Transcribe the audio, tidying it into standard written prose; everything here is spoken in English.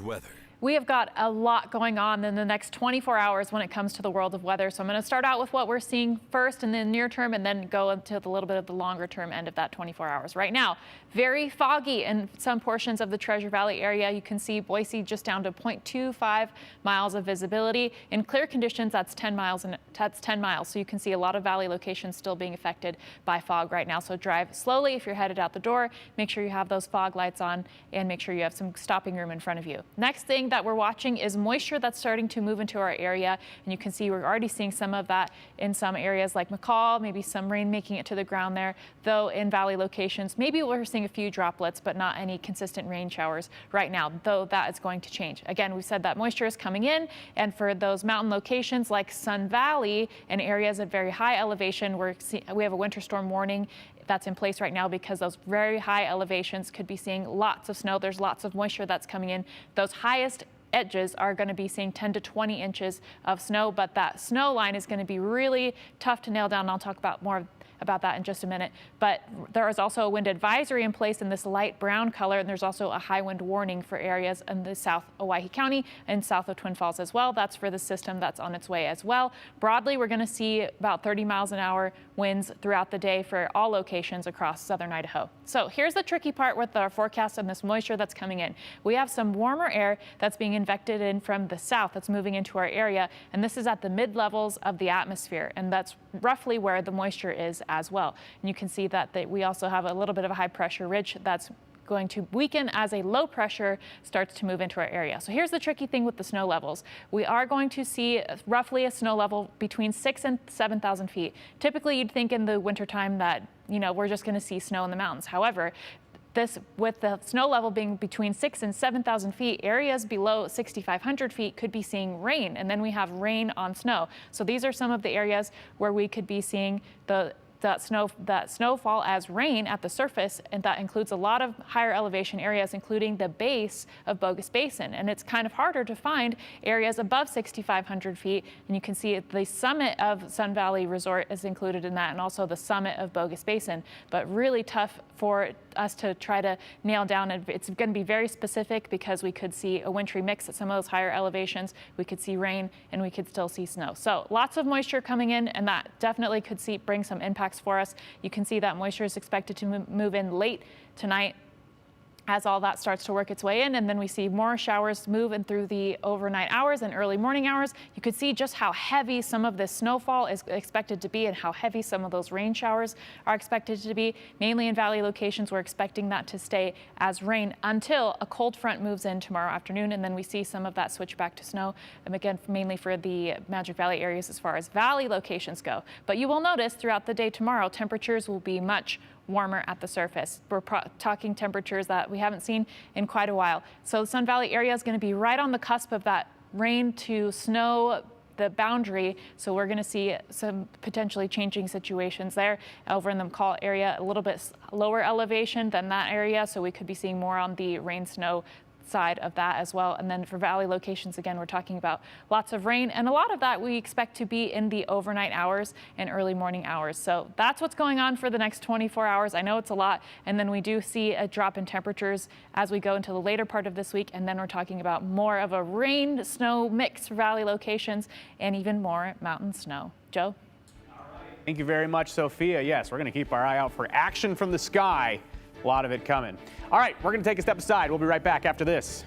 Weather. We have got a lot going on in the next 24 hours when it comes to the world of weather. So I'm going to start out with what we're seeing first in the near term and then go into a little bit of the longer term end of that 24 hours. Right now, very foggy in some portions of the Treasure Valley area. You can see Boise just down to 0.25 miles of visibility. In clear conditions, that's 10 miles. So you can see a lot of valley locations still being affected by fog right now. So drive slowly if you're headed out the door. Make sure you have those fog lights on and make sure you have some stopping room in front of you. Next thing that we're watching is moisture that's starting to move into our area, and you can see we're already seeing some of that in some areas like McCall, maybe some rain making it to the ground there, though in valley locations maybe we're seeing a few droplets but not any consistent rain showers right now, though that is going to change. Again, we said that moisture is coming in, and for those mountain locations like Sun Valley and areas at very high elevation, we have a winter storm warning that's in place right now because those very high elevations could be seeing lots of snow. There's lots of moisture that's coming in. Those highest edges are going to be seeing 10 to 20 inches of snow, but that snow line is going to be really tough to nail down. And I'll talk about more about that in just a minute. But there is also a wind advisory in place in this light brown color, and there's also a high wind warning for areas in the South Owyhee County and south of Twin Falls as well. That's for the system that's on its way as well. Broadly, we're going to see about 30 miles an hour winds throughout the day for all locations across southern Idaho. So here's the tricky part with our forecast and this moisture that's coming in. We have some warmer air that's being infected in from the south that's moving into our area, and this is at the mid levels of the atmosphere, and that's roughly where the moisture is as well. And you can see that we also have a little bit of a high pressure ridge that's going to weaken as a low pressure starts to move into our area. So here's the tricky thing with the snow levels. We are going to see roughly a snow level between 6,000 and 7,000 feet. Typically, you'd think in the wintertime that, we're just going to see snow in the mountains. However, with the snow level being between 6,000 and 7,000 feet, areas below 6,500 feet could be seeing rain, and then we have rain on snow. So these are some of the areas where we could be seeing that snowfall as rain at the surface, and that includes a lot of higher elevation areas, including the base of Bogus Basin. And it's kind of harder to find areas above 6,500 feet. And you can see the summit of Sun Valley Resort is included in that, and also the summit of Bogus Basin. But really tough for us to try to nail down. It's going to be very specific because we could see a wintry mix at some of those higher elevations. We could see rain, and we could still see snow. So lots of moisture coming in, and that definitely could bring some impacts for us. You can see that moisture is expected to move in late tonight as all that starts to work its way in, and then we see more showers move in through the overnight hours and early morning hours. You could see just how heavy some of this snowfall is expected to be and how heavy some of those rain showers are expected to be. Mainly in valley locations, we're expecting that to stay as rain until a cold front moves in tomorrow afternoon, and then we see some of that switch back to snow, and again, mainly for the Magic Valley areas as far as valley locations go. But you will notice throughout the day tomorrow, temperatures will be much warmer at the surface. We're talking temperatures that we haven't seen in quite a while. So the Sun Valley area is going to be right on the cusp of that rain to snow, the boundary. So we're going to see some potentially changing situations there. Over in the McCall area, a little bit lower elevation than that area. So we could be seeing more on the rain snow side of that as well. And then for valley locations, again, we're talking about lots of rain, and a lot of that we expect to be in the overnight hours and early morning hours. So that's what's going on for the next 24 hours. I know it's a lot, and then we do see a drop in temperatures as we go into the later part of this week, and then we're talking about more of a rain snow mix for valley locations and even more mountain snow. Joe? Thank you very much, Sophia. Yes, we're going to keep our eye out for action from the sky. A lot of it coming. All right, we're going to take a step aside. We'll be right back after this.